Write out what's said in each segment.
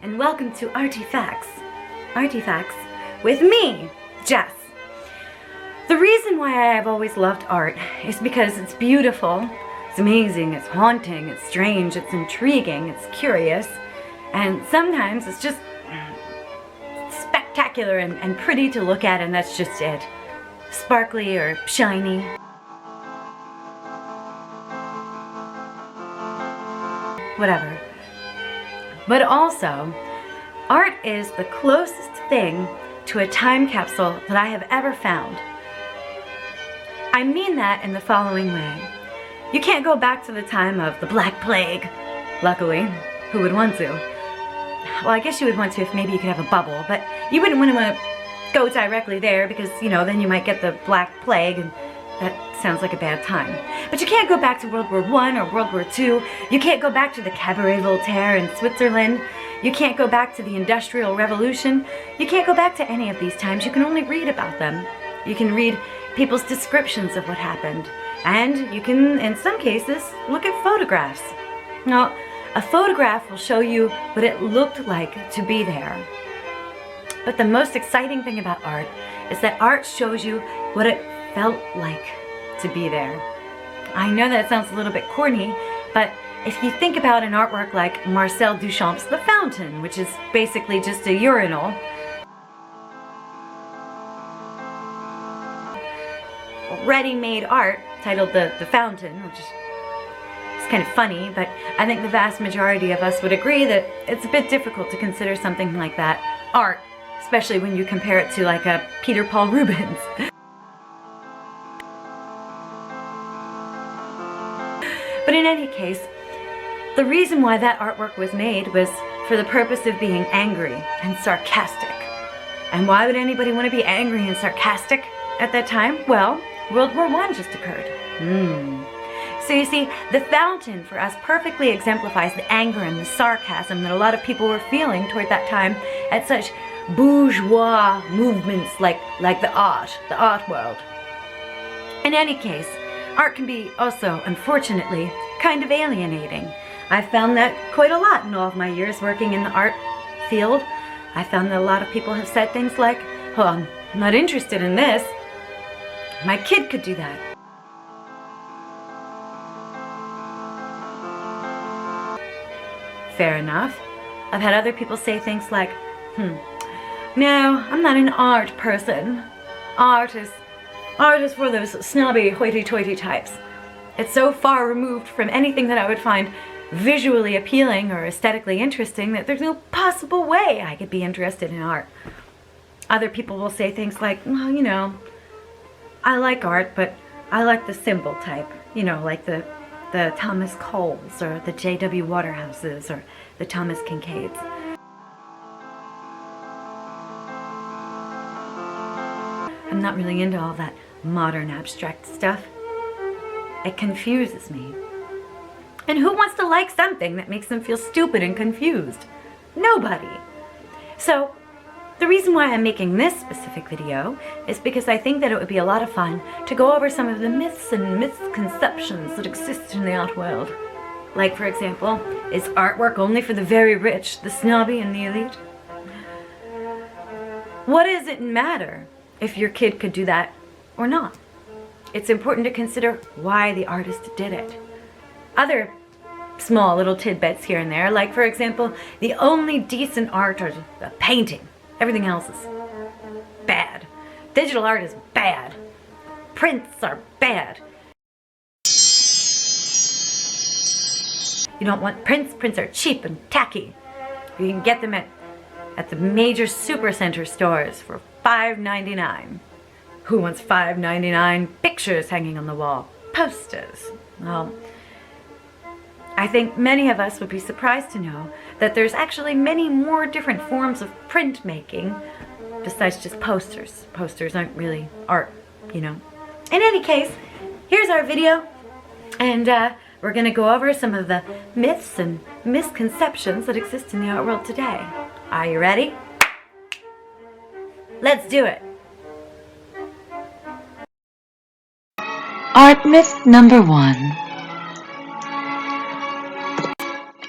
and welcome to Artifacts. Artifacts with me, Jess. The reason why I've always loved art is because it's beautiful, it's amazing, it's haunting, it's strange, it's intriguing, it's curious, and sometimes it's just spectacular and pretty to look at, and that's just it. Sparkly or shiny. Whatever. But also, art is the closest thing to a time capsule that I have ever found. I mean that in the following way. You can't go back to the time of the Black Plague. Luckily, who would want to? Well, I guess you would want to if maybe you could have a bubble, but you wouldn't want to go directly there because, you know, then you might get the Black Plague, and that sounds like a bad time. But you can't go back to World War I or World War II. You can't go back to the Cabaret Voltaire in Switzerland. You can't go back to the Industrial Revolution. You can't go back to any of these times. You can only read about them. You can read people's descriptions of what happened. And you can, in some cases, look at photographs. Now, a photograph will show you what it looked like to be there. But the most exciting thing about art is that art shows you what it felt like to be there. I know that sounds a little bit corny, but if you think about an artwork like Marcel Duchamp's The Fountain, which is basically just a urinal, ready-made art titled The Fountain, which is kind of funny, but I think the vast majority of us would agree that it's a bit difficult to consider something like that art, especially when you compare it to like a Peter Paul Rubens. But in any case, the reason why that artwork was made was for the purpose of being angry and sarcastic. And why would anybody want to be angry and sarcastic at that time? Well, World War I just occurred. So you see, The Fountain for us perfectly exemplifies the anger and the sarcasm that a lot of people were feeling toward that time at such bourgeois movements like the art world. In any case, art can be also, unfortunately, kind of alienating. I've found that quite a lot in all of my years working in the art field. I found that a lot of people have said things like, "Oh, I'm not interested in this. My kid could do that." Fair enough. I've had other people say things like, "No, I'm not an art person. Art is for those snobby, hoity-toity types. It's so far removed from anything that I would find visually appealing or aesthetically interesting that there's no possible way I could be interested in art." Other people will say things like, "Well, you know, I like art, but I like the symbol type. You know, like the Thomas Coles or the J.W. Waterhouses or the Thomas Kincaids." I'm not really into all that modern abstract stuff. It confuses me. And who wants to like something that makes them feel stupid and confused? Nobody. So, the reason why I'm making this specific video is because I think that it would be a lot of fun to go over some of the myths and misconceptions that exist in the art world. Like, for example, is artwork only for the very rich, the snobby, and the elite? What does it matter if your kid could do that or not? It's important to consider why the artist did it. Other small little tidbits here and there, like, for example, the only decent art is a painting. Everything else is bad. Digital art is bad. Prints are bad. You don't want prints. Prints are cheap and tacky. You can get them at the major supercenter stores for $5.99. Who wants $5.99 pictures hanging on the wall? Posters. Well, I think many of us would be surprised to know that there's actually many more different forms of printmaking besides just posters. Posters aren't really art, you know. In any case, here's our video, and we're going to go over some of the myths and misconceptions that exist in the art world today. Are you ready? Let's do it. Art myth number 1.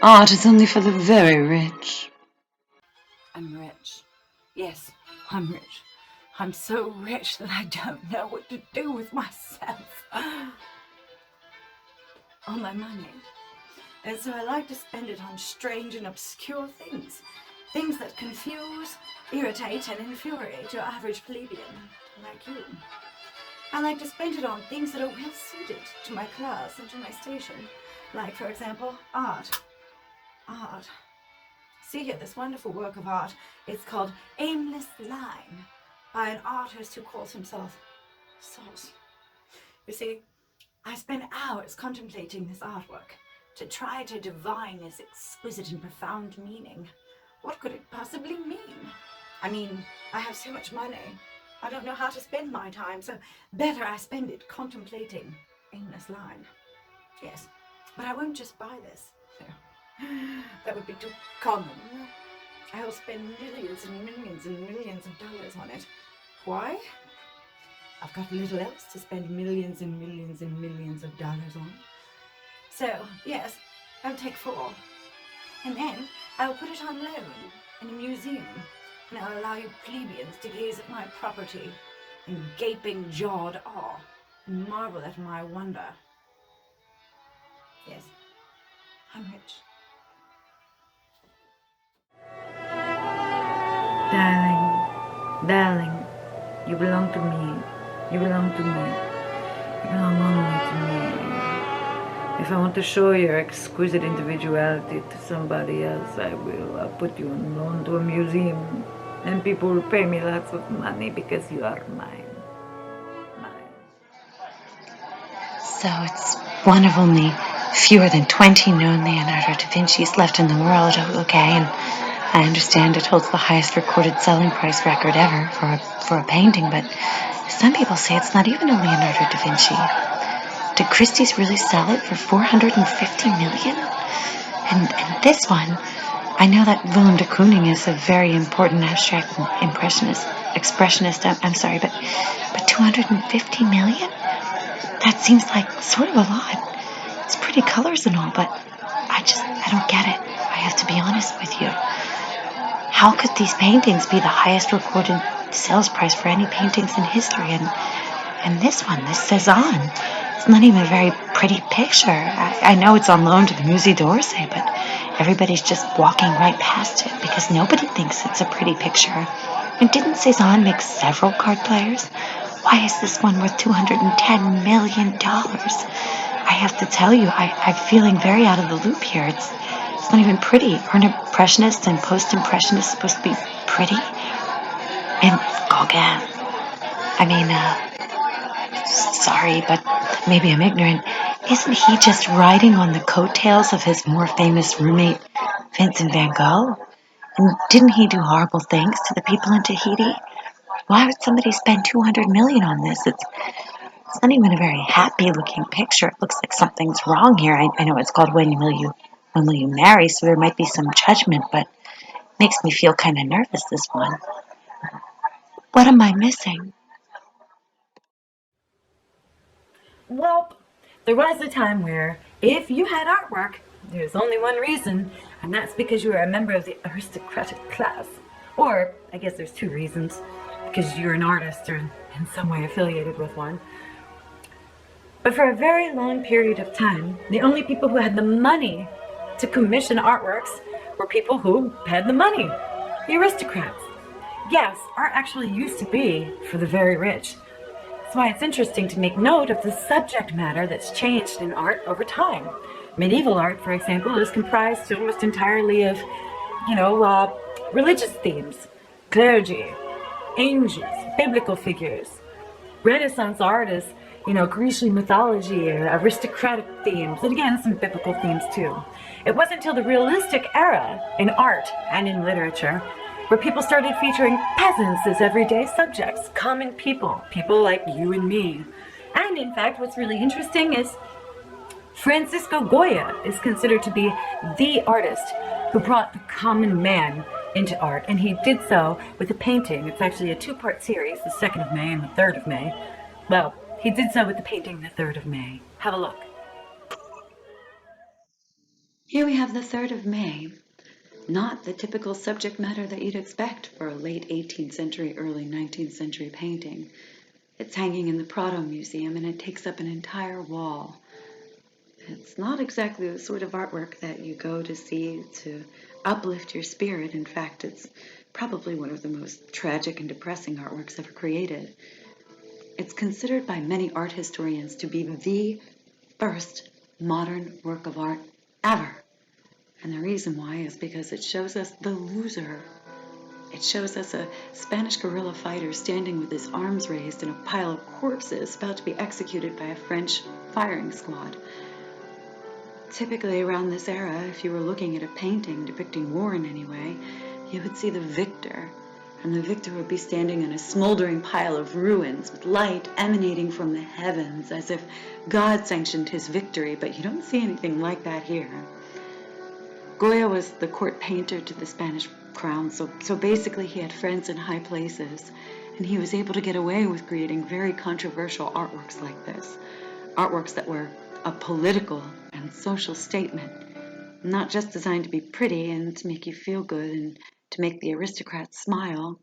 Art is only for the very rich. I'm rich. Yes, I'm rich. I'm so rich that I don't know what to do with myself. All my money. And so I like to spend it on strange and obscure things. Things that confuse, irritate, and infuriate your average plebeian like you. I like to spend it on things that are well suited to my class and to my station. Like, for example, art. Art. See here, this wonderful work of art. It's called Aimless Line by an artist who calls himself Sauce. You see, I spend hours contemplating this artwork to try to divine its exquisite and profound meaning. What could it possibly mean? I mean, I have so much money. I don't know how to spend my time, so better I spend it contemplating Aimless Line. Yes, but I won't just buy this. That would be too common. I'll spend millions and millions and millions of dollars on it. Why? I've got little else to spend millions and millions and millions of dollars on. So, yes, I'll take 4. And then I'll put it on loan in a museum. And I'll allow you plebeians to gaze at my property in gaping jawed awe and marvel at my wonder. Yes, I'm rich. Darling, you belong to me. You belong to me. You belong only to me. If I want to show your exquisite individuality to somebody else, I will. I'll put you on loan to a museum, and people will pay me lots of money because you are mine. So it's one of only fewer than 20 known Leonardo da Vinci's left in the world. Oh, okay, and I understand it holds the highest recorded selling price record ever for a painting, but some people say it's not even a Leonardo da Vinci. Did Christie's really sell it for $450 million? And this one, I know that Willem de Kooning is a very important abstract expressionist, I'm sorry, but $250 million? That seems like sort of a lot. It's pretty colors and all, but I don't get it. I have to be honest with you. How could these paintings be the highest recorded sales price for any paintings in history? And this one, this Cezanne, it's not even a very pretty picture. I know it's on loan to the Musée d'Orsay, but everybody's just walking right past it because nobody thinks it's a pretty picture. And didn't Cezanne make several card players? Why is this one worth $210 million? I have to tell you, I'm feeling very out of the loop here. It's not even pretty. Aren't Impressionists and Post-Impressionists supposed to be pretty? And Gauguin. I mean, sorry, but maybe I'm ignorant. Isn't he just riding on the coattails of his more famous roommate, Vincent van Gogh? And didn't he do horrible things to the people in Tahiti? Why would somebody spend $200 million on this? It's not even a very happy-looking picture. It looks like something's wrong here. I know it's called When Will You Marry, so there might be some judgment, but it makes me feel kind of nervous, this one. What am I missing? Well, there was a time where if you had artwork, there's only one reason, and that's because you were a member of the aristocratic class. Or, I guess there's 2 reasons. Because you're an artist or in some way affiliated with one. But for a very long period of time, the only people who had the money to commission artworks were people who had the money, the aristocrats. Yes, art actually used to be for the very rich. That's why it's interesting to make note of the subject matter that's changed in art over time. Medieval art, for example, is comprised almost entirely of, religious themes, clergy, angels, biblical figures. Renaissance art is, Grecian mythology, aristocratic themes, and again, some biblical themes too. It wasn't until the realistic era in art and in literature where people started featuring peasants as everyday subjects, common people like you and me. And in fact, what's really interesting is Francisco Goya is considered to be the artist who brought the common man into art, and he did so with a painting. It's actually a 2-part series, the 2nd of May and the 3rd of May. Well, he did so with the painting the 3rd of May. Have a look. Here we have the 3rd of May. Not the typical subject matter that you'd expect for a late 18th century, early 19th century painting. It's hanging in the Prado Museum and it takes up an entire wall. It's not exactly the sort of artwork that you go to see to uplift your spirit. In fact, it's probably one of the most tragic and depressing artworks ever created. It's considered by many art historians to be the first modern work of art ever. And the reason why is because it shows us the loser. It shows us a Spanish guerrilla fighter standing with his arms raised in a pile of corpses about to be executed by a French firing squad. Typically around this era, if you were looking at a painting depicting war in any way, you would see the victor. And the victor would be standing in a smoldering pile of ruins with light emanating from the heavens as if God sanctioned his victory, but you don't see anything like that here. Goya was the court painter to the Spanish crown, so basically he had friends in high places, and he was able to get away with creating very controversial artworks like this. Artworks that were a political and social statement, not just designed to be pretty and to make you feel good and to make the aristocrats smile.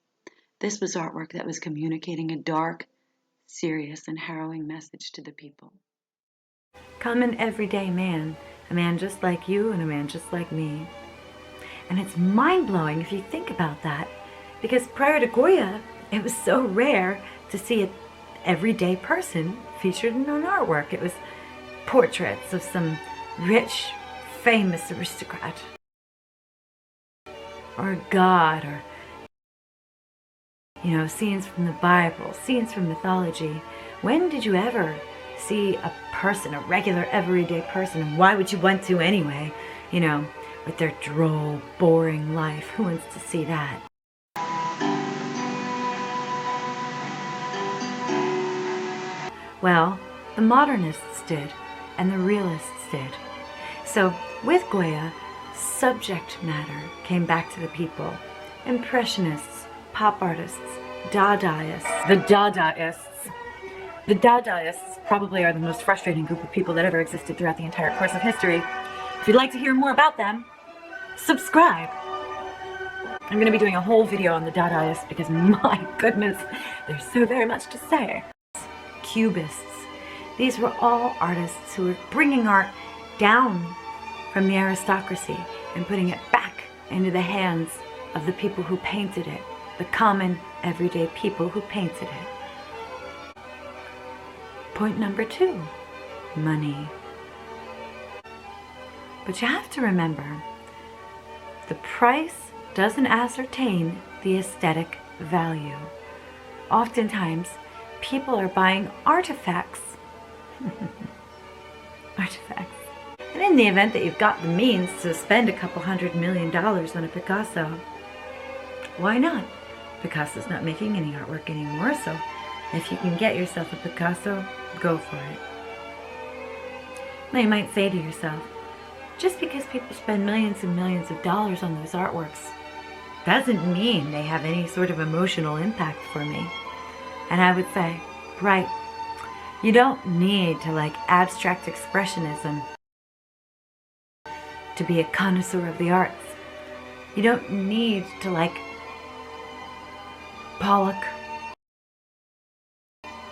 This was artwork that was communicating a dark, serious, and harrowing message to the people. Common everyday man, a man just like you and a man just like me. And it's mind-blowing if you think about that, because prior to Goya, it was so rare to see an everyday person featured in an artwork. It was portraits of some rich, famous aristocrat, or a god, or, scenes from the Bible, scenes from mythology. When did you ever see a person, a regular, everyday person, and why would you want to anyway? With their droll, boring life. Who wants to see that? Well, the modernists did, and the realists did. So, with Goya, subject matter came back to the people. Impressionists, pop artists, Dadaists. The Dadaists probably are the most frustrating group of people that ever existed throughout the entire course of history. If you'd like to hear more about them, subscribe. I'm going to be doing a whole video on the Dadaists because, my goodness, there's so very much to say. Cubists. These were all artists who were bringing art down from the aristocracy and putting it back into the hands of the people who painted it, the common, everyday people who painted it. Point number 2, money. But you have to remember, the price doesn't ascertain the aesthetic value. Oftentimes, people are buying artifacts. Artifacts. And in the event that you've got the means to spend a couple $100 million on a Picasso, why not? Picasso's not making any artwork anymore, so if you can get yourself a Picasso, go for it. Now you might say to yourself, just because people spend millions and millions of dollars on those artworks doesn't mean they have any sort of emotional impact for me. And I would say, right, you don't need to like abstract expressionism to be a connoisseur of the arts. You don't need to like Pollock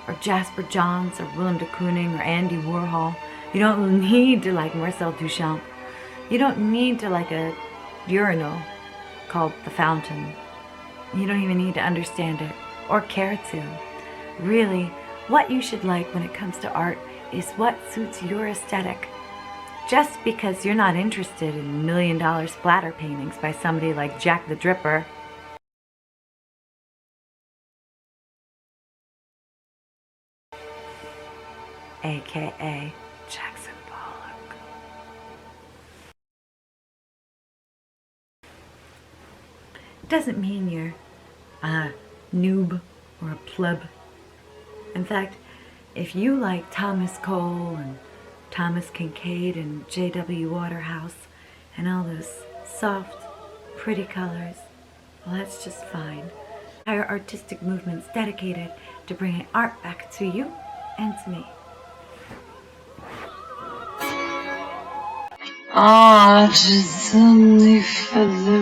or Jasper Johns or Willem de Kooning or Andy Warhol. You don't need to like Marcel Duchamp. You don't need to like a urinal called The Fountain. You don't even need to understand it or care to. Really, what you should like when it comes to art is what suits your aesthetic. Just because you're not interested in $1 million splatter paintings by somebody like Jack the Dripper, aka Jackson Pollock. Doesn't mean you're a noob or a pleb. In fact, if you like Thomas Cole and Thomas Kincaid and J.W. Waterhouse and all those soft, pretty colors, well, that's just fine. Entire artistic movements dedicated to bringing art back to you and to me. Art is only for the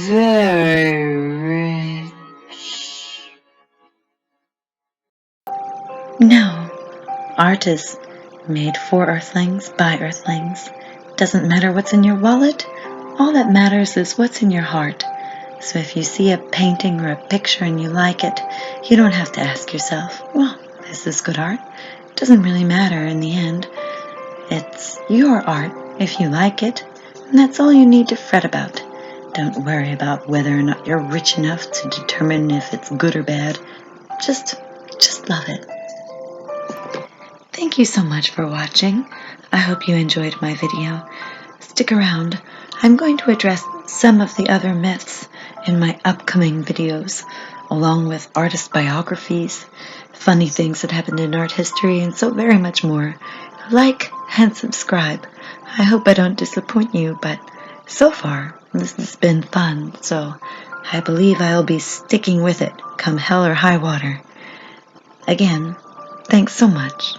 very rich. No, art is made for Earthlings by Earthlings. Doesn't matter what's in your wallet. All that matters is what's in your heart. So if you see a painting or a picture and you like it, you don't have to ask yourself, well, is this good art? It doesn't really matter in the end. It's your art if you like it, and that's all you need to fret about. Don't worry about whether or not you're rich enough to determine if it's good or bad. Just love it. Thank you so much for watching. I hope you enjoyed my video. Stick around. I'm going to address some of the other myths in my upcoming videos, along with artist biographies, funny things that happened in art history, and so very much more. Like and subscribe. I hope I don't disappoint you, but so far this has been fun, so I believe I'll be sticking with it come hell or high water. Again, thanks so much.